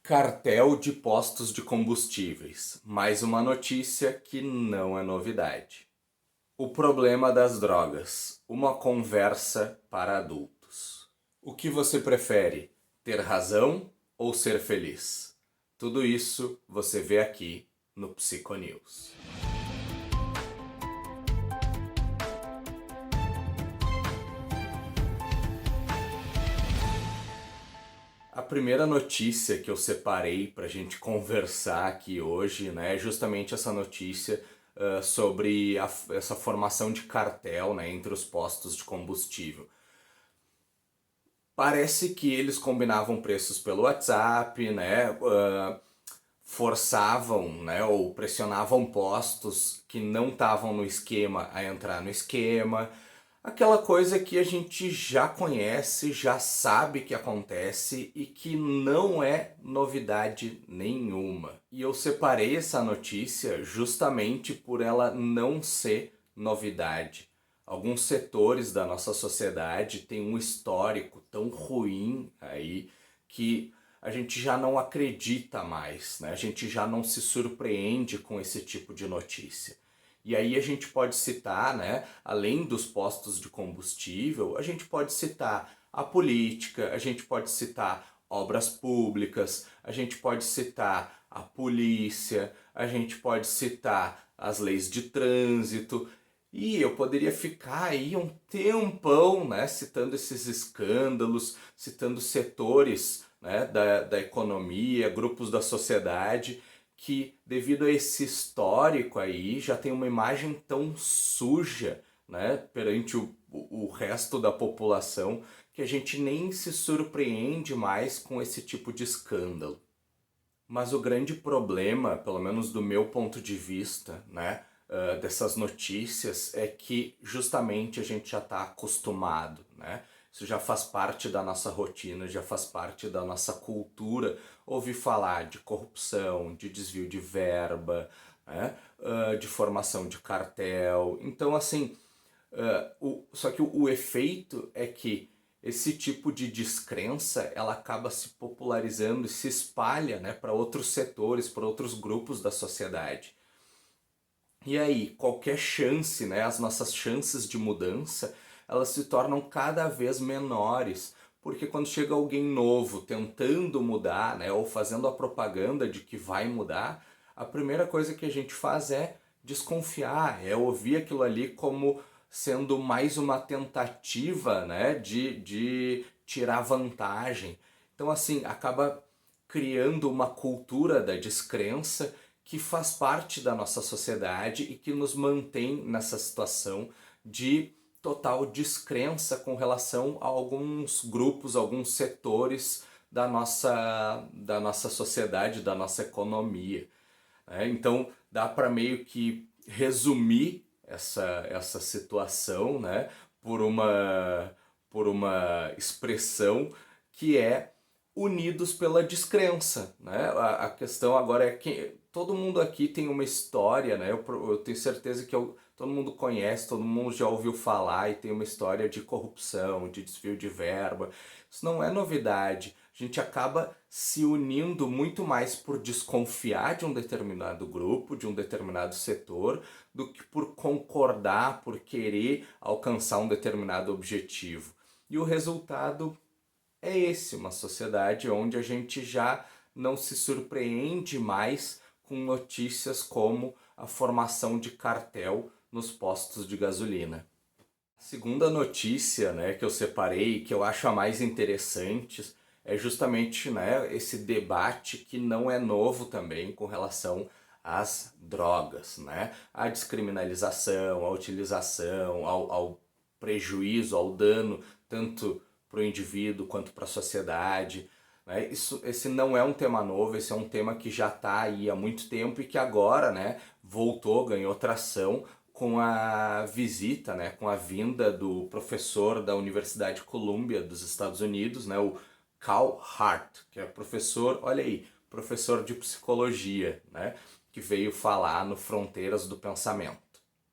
Cartel de postos de combustíveis. Mais uma notícia que não é novidade. O problema das drogas. Uma conversa para adultos. O que você prefere? Ter razão ou ser feliz? Tudo isso você vê aqui no Psiconews. A primeira notícia que eu separei para a gente conversar aqui hoje, né, é justamente essa notícia sobre essa formação de cartel, né, entre os postos de combustível. Parece que eles combinavam preços pelo WhatsApp, né, forçavam, né, ou pressionavam postos que não estavam no esquema a entrar no esquema. Aquela coisa que a gente já conhece, já sabe que acontece e que não é novidade nenhuma. E eu separei essa notícia justamente por ela não ser novidade. Alguns setores da nossa sociedade têm um histórico tão ruim aí que a gente já não acredita mais, né? A gente já não se surpreende com esse tipo de notícia. E aí a gente pode citar, né, além dos postos de combustível, a gente pode citar a política, a gente pode citar obras públicas, a gente pode citar a polícia, a gente pode citar as leis de trânsito. E eu poderia ficar aí um tempão, né, citando esses escândalos, citando setores, né, da economia, grupos da sociedade que, devido a esse histórico aí, já tem uma imagem tão suja, né, perante o resto da população, que a gente nem se surpreende mais com esse tipo de escândalo. Mas o grande problema, pelo menos do meu ponto de vista, né, dessas notícias, é que justamente a gente já está acostumado, né? Isso já faz parte da nossa rotina, já faz parte da nossa cultura ouvir falar de corrupção, de desvio de verba, né, de formação de cartel. Então, assim, só que o efeito é que esse tipo de descrença ela acaba se popularizando e se espalha, né, para outros setores, para outros grupos da sociedade. E aí, qualquer chance, né, as nossas chances de mudança, elas se tornam cada vez menores, porque quando chega alguém novo tentando mudar, né, ou fazendo a propaganda de que vai mudar, a primeira coisa que a gente faz é desconfiar, é ouvir aquilo ali como sendo mais uma tentativa, né, de tirar vantagem. Então, assim, acaba criando uma cultura da descrença que faz parte da nossa sociedade e que nos mantém nessa situação de total descrença com relação a alguns grupos, alguns setores da nossa sociedade, da nossa economia. Né? Então dá para meio que resumir essa situação, né, por uma expressão que é unidos pela descrença. Né? A questão agora é que todo mundo aqui tem uma história, né? Eu tenho certeza que todo mundo conhece, todo mundo já ouviu falar e tem uma história de corrupção, de desvio de verba. Isso não é novidade. A gente acaba se unindo muito mais por desconfiar de um determinado grupo, de um determinado setor, do que por concordar, por querer alcançar um determinado objetivo. E o resultado é esse, uma sociedade onde a gente já não se surpreende mais com notícias como a formação de cartel nos postos de gasolina. A segunda notícia, né, que eu separei, que eu acho a mais interessante, é justamente, né, esse debate que não é novo também com relação às drogas, né? A descriminalização, a utilização, ao prejuízo, ao dano, tanto para o indivíduo quanto para a sociedade. Né? Esse não é um tema novo, esse é um tema que já está aí há muito tempo e que agora, né, voltou, ganhou tração com a visita, né, com a vinda do professor da Universidade Columbia dos Estados Unidos, né, o Cal Hart, que é professor, olha aí, professor de psicologia, né, que veio falar no Fronteiras do Pensamento.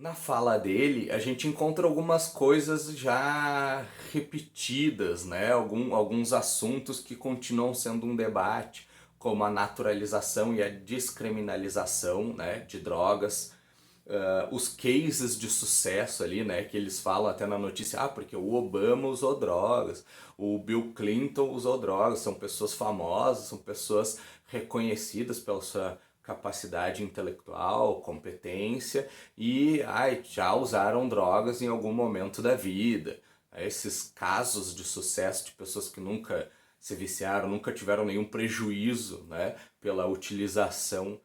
Na fala dele, a gente encontra algumas coisas já repetidas, né? Alguns assuntos que continuam sendo um debate, como a naturalização e a descriminalização, né, de drogas, os cases de sucesso ali, né, que eles falam até na notícia, porque o Obama usou drogas, o Bill Clinton usou drogas, são pessoas famosas, são pessoas reconhecidas pela sua capacidade intelectual, competência e já usaram drogas em algum momento da vida. Esses casos de sucesso de pessoas que nunca se viciaram, nunca tiveram nenhum prejuízo, né, pela utilização.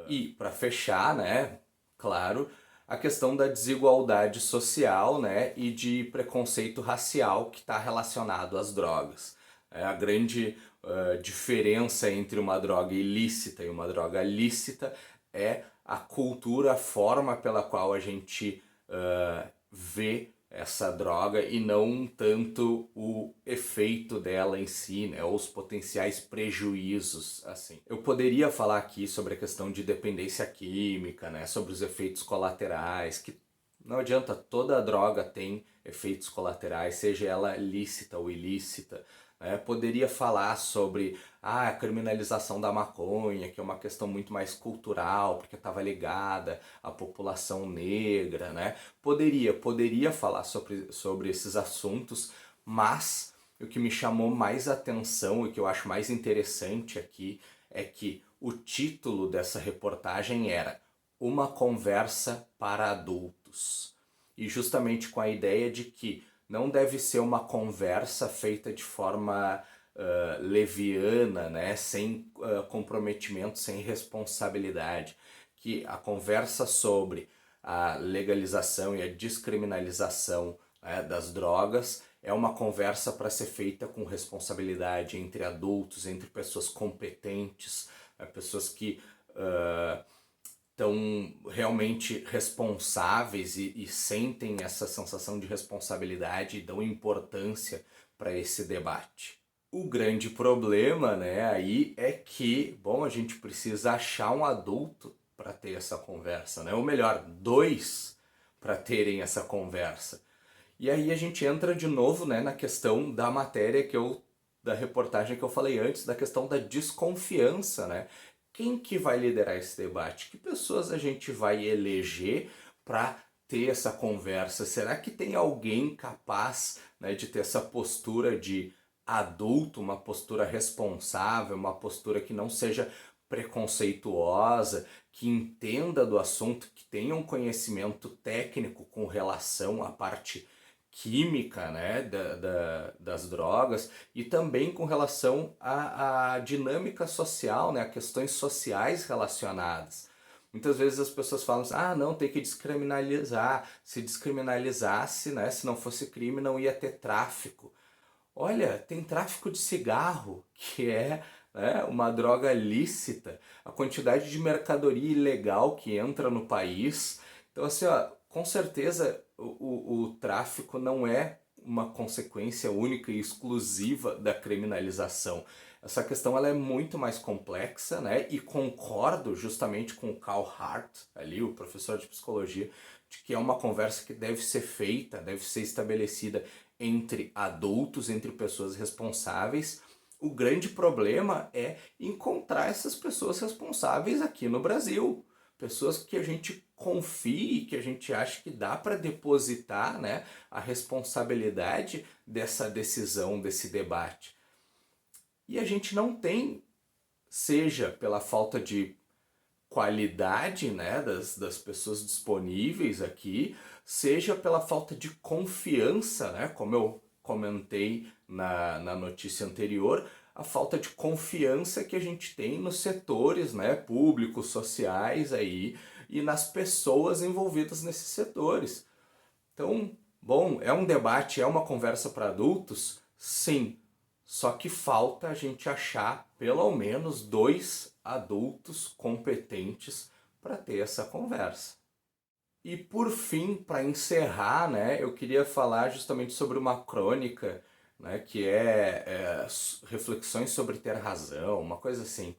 E para fechar, né, claro, a questão da desigualdade social, né, e de preconceito racial que está relacionado às drogas. A grande diferença entre uma droga ilícita e uma droga lícita é a cultura, a forma pela qual a gente vê essa droga e não tanto o efeito dela em si, né, ou os potenciais prejuízos, assim. Eu poderia falar aqui sobre a questão de dependência química, né, sobre os efeitos colaterais, que não adianta, toda droga tem efeitos colaterais, seja ela lícita ou ilícita. Poderia falar sobre a criminalização da maconha, que é uma questão muito mais cultural, porque estava ligada à população negra, né? Poderia falar sobre esses assuntos, mas o que me chamou mais atenção e que eu acho mais interessante aqui é que o título dessa reportagem era Uma Conversa para Adultos. E justamente com a ideia de que não deve ser uma conversa feita de forma leviana, né? Sem comprometimento, sem responsabilidade. Que a conversa sobre a legalização e a descriminalização, né, das drogas é uma conversa para ser feita com responsabilidade entre adultos, entre pessoas competentes, né, pessoas que estão realmente responsáveis e sentem essa sensação de responsabilidade e dão importância para esse debate. O grande problema, né, aí é que, bom, a gente precisa achar um adulto para ter essa conversa, né? Ou melhor, dois para terem essa conversa. E aí a gente entra de novo, né, na questão da matéria da reportagem que eu falei antes, da questão da desconfiança, né? Quem que vai liderar esse debate? Que pessoas a gente vai eleger para ter essa conversa? Será que tem alguém capaz, né, de ter essa postura de adulto, uma postura responsável, uma postura que não seja preconceituosa, que entenda do assunto, que tenha um conhecimento técnico com relação à parte química, né, das drogas e também com relação à dinâmica social, né, a questões sociais relacionadas. Muitas vezes as pessoas falam assim, não, tem que descriminalizar, se descriminalizasse, né, se não fosse crime não ia ter tráfico. Olha, tem tráfico de cigarro, que é, né, uma droga lícita, a quantidade de mercadoria ilegal que entra no país. Então, assim, ó, com certeza o tráfico não é uma consequência única e exclusiva da criminalização. Essa questão ela é muito mais complexa, né? E concordo justamente com o Carl Hart, ali, o professor de psicologia, de que é uma conversa que deve ser feita, deve ser estabelecida entre adultos, entre pessoas responsáveis. O grande problema é encontrar essas pessoas responsáveis aqui no Brasil. Pessoas que a gente confie, que a gente acha que dá para depositar, né, a responsabilidade dessa decisão, desse debate. E a gente não tem, seja pela falta de qualidade, né, das pessoas disponíveis aqui, seja pela falta de confiança, né, como eu comentei na notícia anterior, a falta de confiança que a gente tem nos setores, né, públicos, sociais aí, e nas pessoas envolvidas nesses setores. Então, bom, é um debate, é uma conversa para adultos? Sim. Só que falta a gente achar pelo menos dois adultos competentes para ter essa conversa. E por fim, para encerrar, né, eu queria falar justamente sobre uma crônica, né, que é reflexões sobre ter razão, uma coisa assim.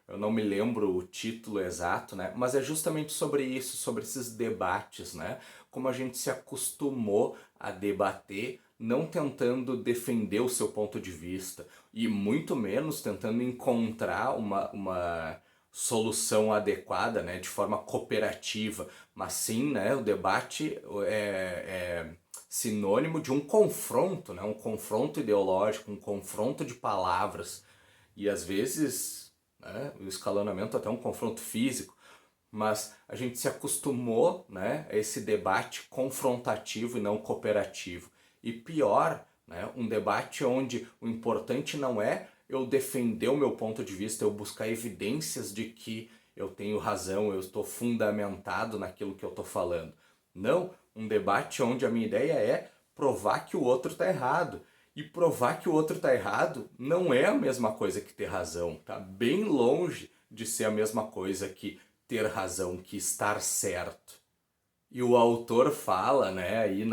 Eu não me lembro o título exato, né? Mas é justamente sobre isso, sobre esses debates, né? Como a gente se acostumou a debater não tentando defender o seu ponto de vista e muito menos tentando encontrar uma solução adequada, né, de forma cooperativa, mas sim, né, o debate é sinônimo de um confronto, né, um confronto ideológico, um confronto de palavras e às vezes, né, o escalonamento até um confronto físico, mas a gente se acostumou, né, a esse debate confrontativo e não cooperativo. E pior, né, um debate onde o importante não é eu defender o meu ponto de vista, eu buscar evidências de que eu tenho razão, eu estou fundamentado naquilo que eu estou falando. Não, um debate onde a minha ideia é provar que o outro está errado. E provar que o outro está errado não é a mesma coisa que ter razão. Tá bem longe de ser a mesma coisa que ter razão, que estar certo. E o autor fala, né, aí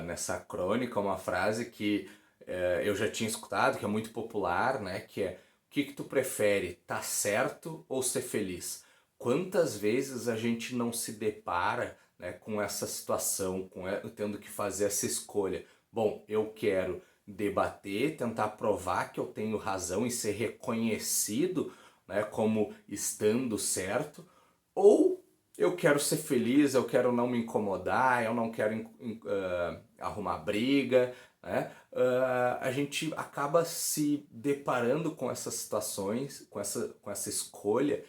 nessa crônica, uma frase que eu já tinha escutado, que é muito popular, né, que é: o que tu prefere, tá certo ou ser feliz? Quantas vezes a gente não se depara, né, com essa situação, tendo que fazer essa escolha? Bom, eu quero debater, tentar provar que eu tenho razão e ser reconhecido, né, como estando certo, ou eu quero ser feliz, eu quero não me incomodar, eu não quero arrumar briga, né? A gente acaba se deparando com essas situações, com essa escolha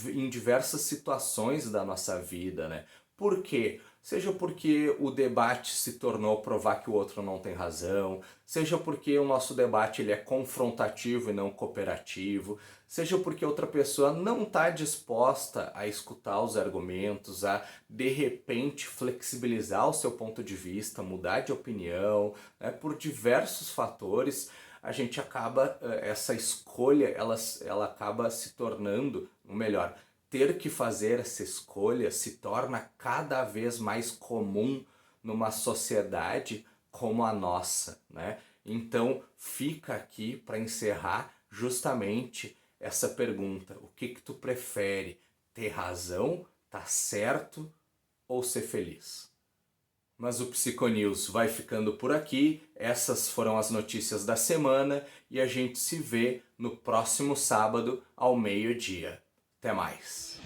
em diversas situações da nossa vida, né? Por quê? Seja porque o debate se tornou provar que o outro não tem razão, seja porque o nosso debate ele é confrontativo e não cooperativo, seja porque outra pessoa não está disposta a escutar os argumentos, a de repente flexibilizar o seu ponto de vista, mudar de opinião, né? Por diversos fatores a gente acaba, essa escolha ela acaba se tornando, ou melhor, ter que fazer essa escolha se torna cada vez mais comum numa sociedade como a nossa, né? Então fica aqui para encerrar justamente essa pergunta: o que tu prefere? Ter razão, tá certo ou ser feliz? Mas o Psiconews vai ficando por aqui. Essas foram as notícias da semana e a gente se vê no próximo sábado ao meio-dia. Até mais!